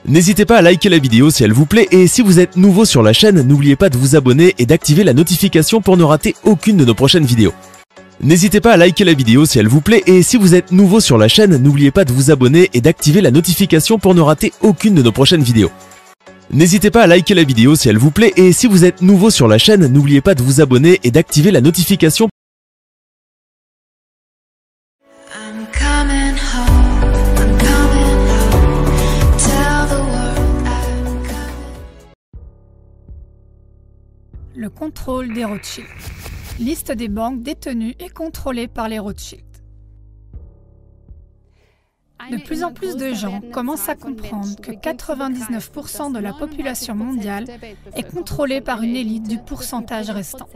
N'hésitez pas à liker la vidéo si elle vous plaît et si vous êtes nouveau sur la chaîne, n'oubliez pas de vous abonner et d'activer la notification pour ne rater aucune de nos prochaines vidéos. N'hésitez pas à liker la vidéo si elle vous plaît et si vous êtes nouveau sur la chaîne, n'oubliez pas de vous abonner et d'activer la notification pour ne rater aucune de nos prochaines vidéos. N'hésitez pas à liker la vidéo si elle vous plaît et si vous êtes nouveau sur la chaîne, n'oubliez pas de vous abonner et d'activer la notification. Le contrôle des Rothschild. Liste des banques détenues et contrôlées par les Rothschild. De plus en plus de gens commencent à comprendre que 99% de la population mondiale est contrôlée par une élite du pourcentage restant.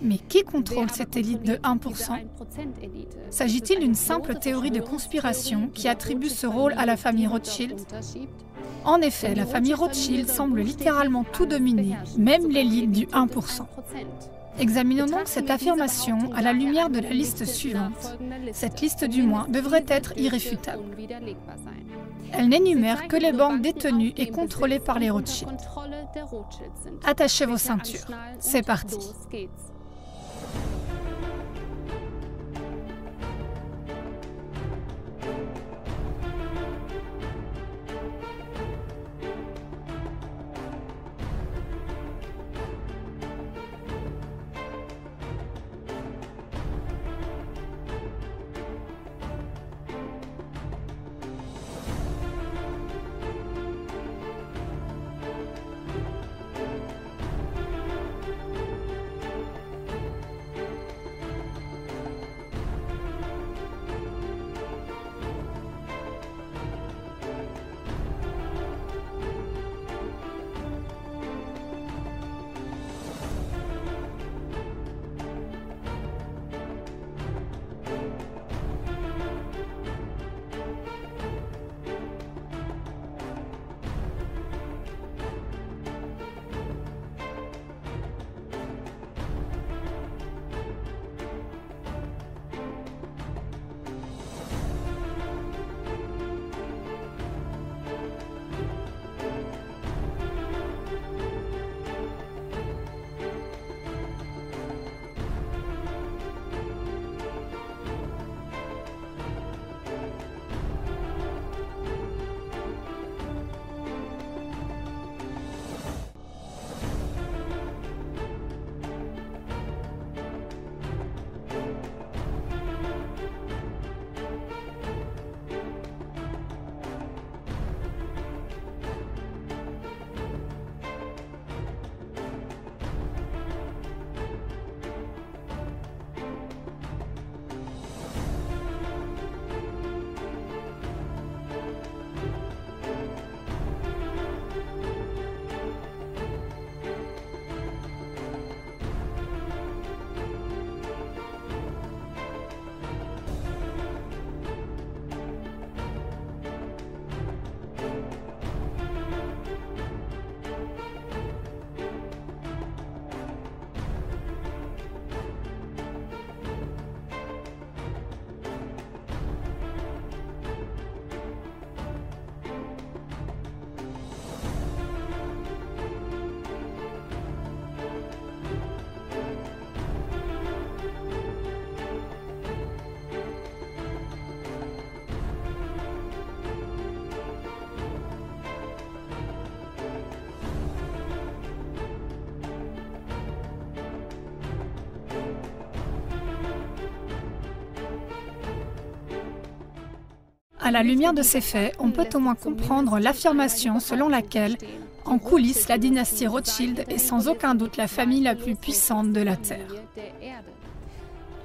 Mais qui contrôle cette élite de 1%? S'agit-il d'une simple théorie de conspiration qui attribue ce rôle à la famille Rothschild? En effet, la famille Rothschild semble littéralement tout dominer, même l'élite du 1%. Examinons donc cette affirmation à la lumière de la liste suivante. Cette liste du moins devrait être irréfutable. Elle n'énumère que les banques détenues et contrôlées par les Rothschild. Attachez vos ceintures. C'est parti. À la lumière de ces faits, on peut au moins comprendre l'affirmation selon laquelle, en coulisses, la dynastie Rothschild est sans aucun doute la famille la plus puissante de la Terre.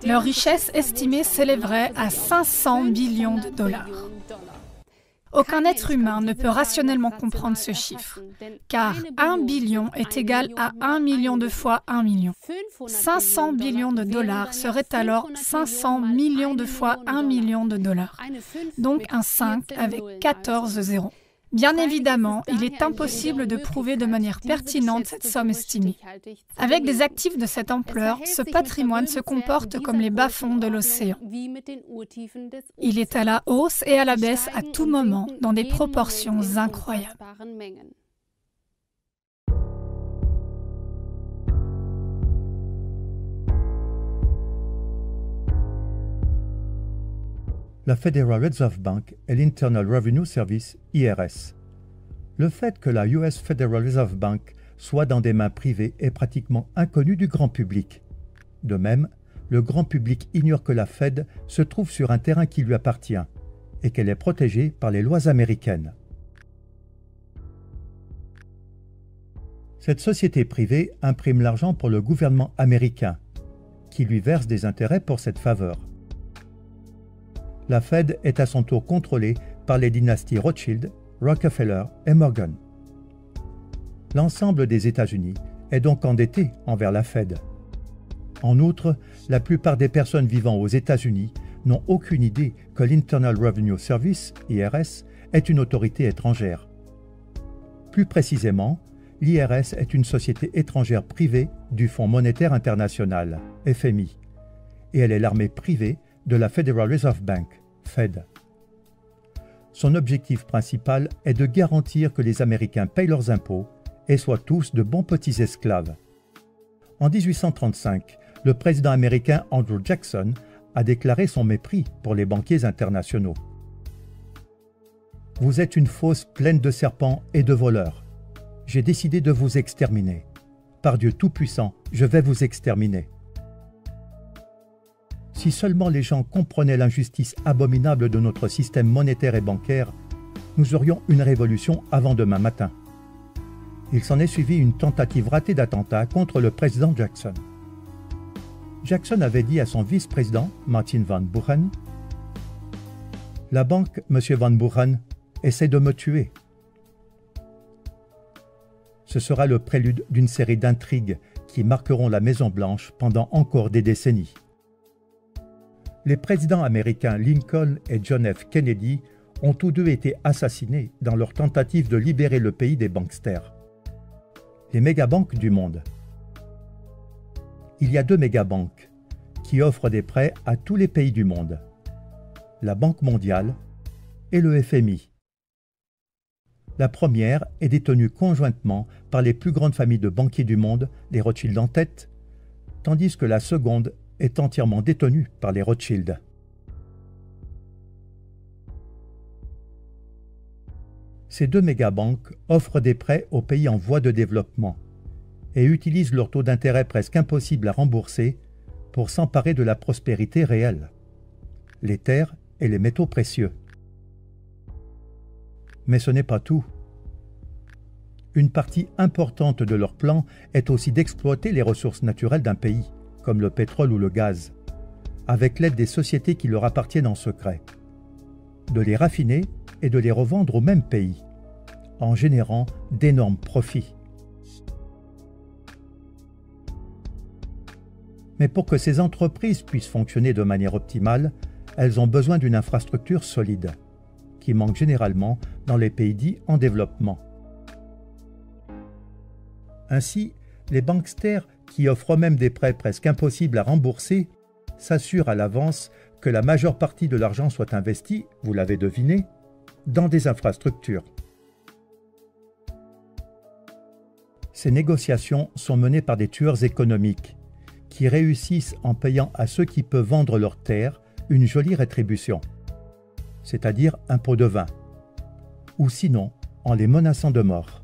Leur richesse estimée s'élèverait à 500 billions de dollars. Aucun être humain ne peut rationnellement comprendre ce chiffre, car 1 billion est égal à 1 million de fois 1 million. 500 billions de dollars serait alors 500 millions de fois 1 million de dollars, donc un 5 avec 14 zéros. Bien évidemment, il est impossible de prouver de manière pertinente cette somme estimée. Avec des actifs de cette ampleur, ce patrimoine se comporte comme les bas-fonds de l'océan. Il est à la hausse et à la baisse à tout moment, dans des proportions incroyables. La Federal Reserve Bank et l'Internal Revenue Service, IRS. Le fait que la US Federal Reserve Bank soit dans des mains privées est pratiquement inconnu du grand public. De même, le grand public ignore que la Fed se trouve sur un terrain qui lui appartient et qu'elle est protégée par les lois américaines. Cette société privée imprime l'argent pour le gouvernement américain, qui lui verse des intérêts pour cette faveur. La Fed est à son tour contrôlée par les dynasties Rothschild, Rockefeller et Morgan. L'ensemble des États-Unis est donc endetté envers la Fed. En outre, la plupart des personnes vivant aux États-Unis n'ont aucune idée que l'Internal Revenue Service, IRS, est une autorité étrangère. Plus précisément, l'IRS est une société étrangère privée du Fonds monétaire international, FMI, et elle est l'armée privée de la Federal Reserve Bank, Fed. Son objectif principal est de garantir que les Américains payent leurs impôts et soient tous de bons petits esclaves. En 1835, le président américain Andrew Jackson a déclaré son mépris pour les banquiers internationaux. « Vous êtes une fosse pleine de serpents et de voleurs. J'ai décidé de vous exterminer. Par Dieu Tout-Puissant, je vais vous exterminer. » Si seulement les gens comprenaient l'injustice abominable de notre système monétaire et bancaire, nous aurions une révolution avant demain matin. Il s'en est suivi une tentative ratée d'attentat contre le président Jackson. Jackson avait dit à son vice-président, Martin Van Buren, « La banque, M. Van Buren, essaie de me tuer. » Ce sera le prélude d'une série d'intrigues qui marqueront la Maison-Blanche pendant encore des décennies. Les présidents américains Lincoln et John F. Kennedy ont tous deux été assassinés dans leur tentative de libérer le pays des banksters. Les mégabanques du monde. Il y a deux mégabanques qui offrent des prêts à tous les pays du monde. La Banque mondiale et le FMI. La première est détenue conjointement par les plus grandes familles de banquiers du monde, les Rothschild en tête, tandis que la seconde est entièrement détenue par les Rothschild. Ces deux mégabanques offrent des prêts aux pays en voie de développement et utilisent leur taux d'intérêt presque impossible à rembourser pour s'emparer de la prospérité réelle, les terres et les métaux précieux. Mais ce n'est pas tout. Une partie importante de leur plan est aussi d'exploiter les ressources naturelles d'un pays, comme le pétrole ou le gaz, avec l'aide des sociétés qui leur appartiennent en secret, de les raffiner et de les revendre au même pays, en générant d'énormes profits. Mais pour que ces entreprises puissent fonctionner de manière optimale, elles ont besoin d'une infrastructure solide, qui manque généralement dans les pays dits en développement. Ainsi, les banksters, qui offrent même des prêts presque impossibles à rembourser, s'assurent à l'avance que la majeure partie de l'argent soit investie, vous l'avez deviné, dans des infrastructures. Ces négociations sont menées par des tueurs économiques qui réussissent en payant à ceux qui peuvent vendre leurs terres une jolie rétribution, c'est-à-dire un pot de vin, ou sinon en les menaçant de mort.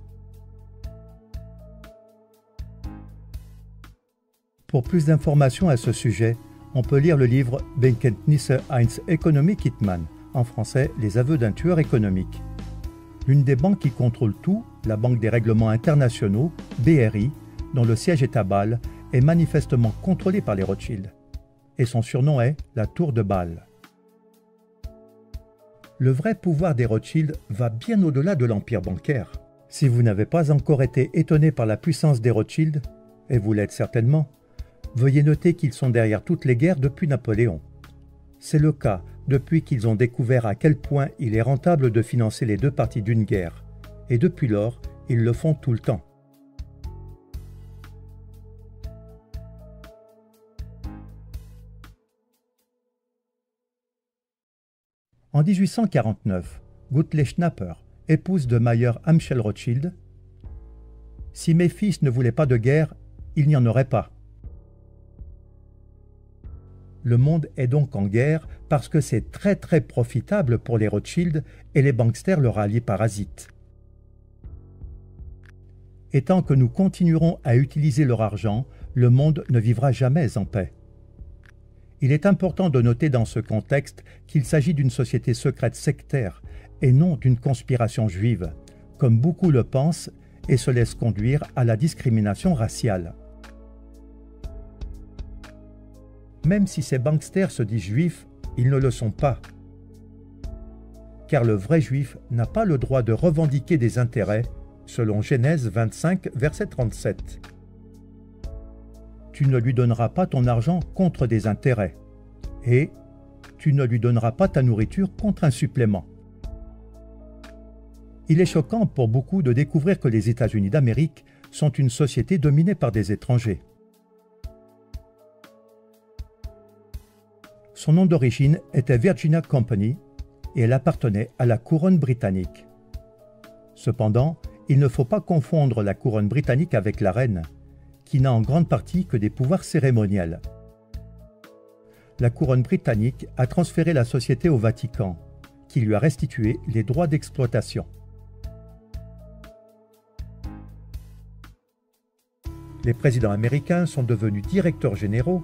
Pour plus d'informations à ce sujet, on peut lire le livre Bekenntnisse eines Ökonomie-Hitman, en français Les aveux d'un tueur économique. L'une des banques qui contrôle tout, la Banque des règlements internationaux, BRI, dont le siège est à Bâle, est manifestement contrôlée par les Rothschild, et son surnom est la Tour de Bâle. Le vrai pouvoir des Rothschild va bien au-delà de l'empire bancaire. Si vous n'avez pas encore été étonné par la puissance des Rothschild, et vous l'êtes certainement, veuillez noter qu'ils sont derrière toutes les guerres depuis Napoléon. C'est le cas depuis qu'ils ont découvert à quel point il est rentable de financer les deux parties d'une guerre, et depuis lors, ils le font tout le temps. En 1849, Gutle Schnapper, épouse de Mayer Amschel Rothschild. Si mes fils ne voulaient pas de guerre, il n'y en aurait pas. Le monde est donc en guerre parce que c'est très profitable pour les Rothschild et les banksters leur alliés parasites. Et tant que nous continuerons à utiliser leur argent, le monde ne vivra jamais en paix. Il est important de noter dans ce contexte qu'il s'agit d'une société secrète sectaire et non d'une conspiration juive, comme beaucoup le pensent et se laissent conduire à la discrimination raciale. Même si ces banksters se disent juifs, ils ne le sont pas. Car le vrai juif n'a pas le droit de revendiquer des intérêts, selon Genèse 25, verset 37. Tu ne lui donneras pas ton argent contre des intérêts, et tu ne lui donneras pas ta nourriture contre un supplément. Il est choquant pour beaucoup de découvrir que les États-Unis d'Amérique sont une société dominée par des étrangers. Son nom d'origine était Virginia Company et elle appartenait à la couronne britannique. Cependant, il ne faut pas confondre la couronne britannique avec la reine, qui n'a en grande partie que des pouvoirs cérémoniels. La couronne britannique a transféré la société au Vatican, qui lui a restitué les droits d'exploitation. Les présidents américains sont devenus directeurs généraux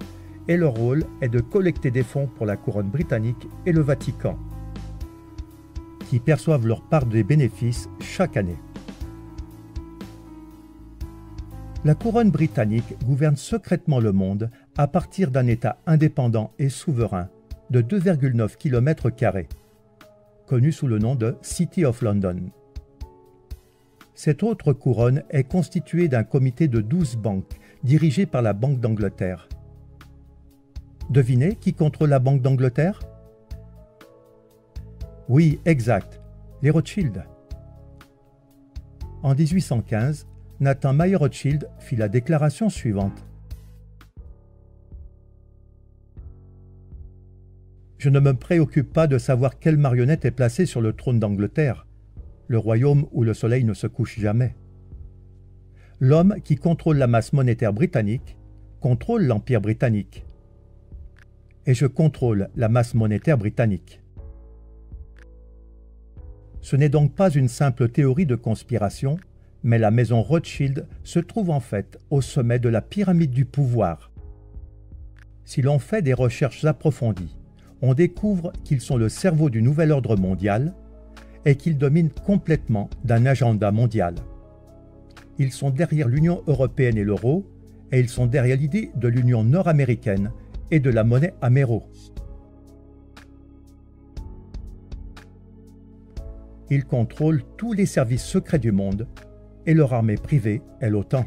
et leur rôle est de collecter des fonds pour la couronne britannique et le Vatican, qui perçoivent leur part des bénéfices chaque année. La couronne britannique gouverne secrètement le monde à partir d'un État indépendant et souverain de 2,9 km², connu sous le nom de City of London. Cette autre couronne est constituée d'un comité de 12 banques dirigées par la Banque d'Angleterre. Devinez qui contrôle la Banque d'Angleterre? Oui, exact, les Rothschild. En 1815, Nathan Mayer Rothschild fit la déclaration suivante. Je ne me préoccupe pas de savoir quelle marionnette est placée sur le trône d'Angleterre, le royaume où le soleil ne se couche jamais. L'homme qui contrôle la masse monétaire britannique contrôle l'Empire britannique. Et je contrôle la masse monétaire britannique. Ce n'est donc pas une simple théorie de conspiration, mais la maison Rothschild se trouve en fait au sommet de la pyramide du pouvoir. Si l'on fait des recherches approfondies, on découvre qu'ils sont le cerveau du nouvel ordre mondial et qu'ils dominent complètement d'un agenda mondial. Ils sont derrière l'Union européenne et l'euro, et ils sont derrière l'idée de l'Union nord-américaine et de la monnaie améro. Ils contrôlent tous les services secrets du monde et leur armée privée est l'OTAN.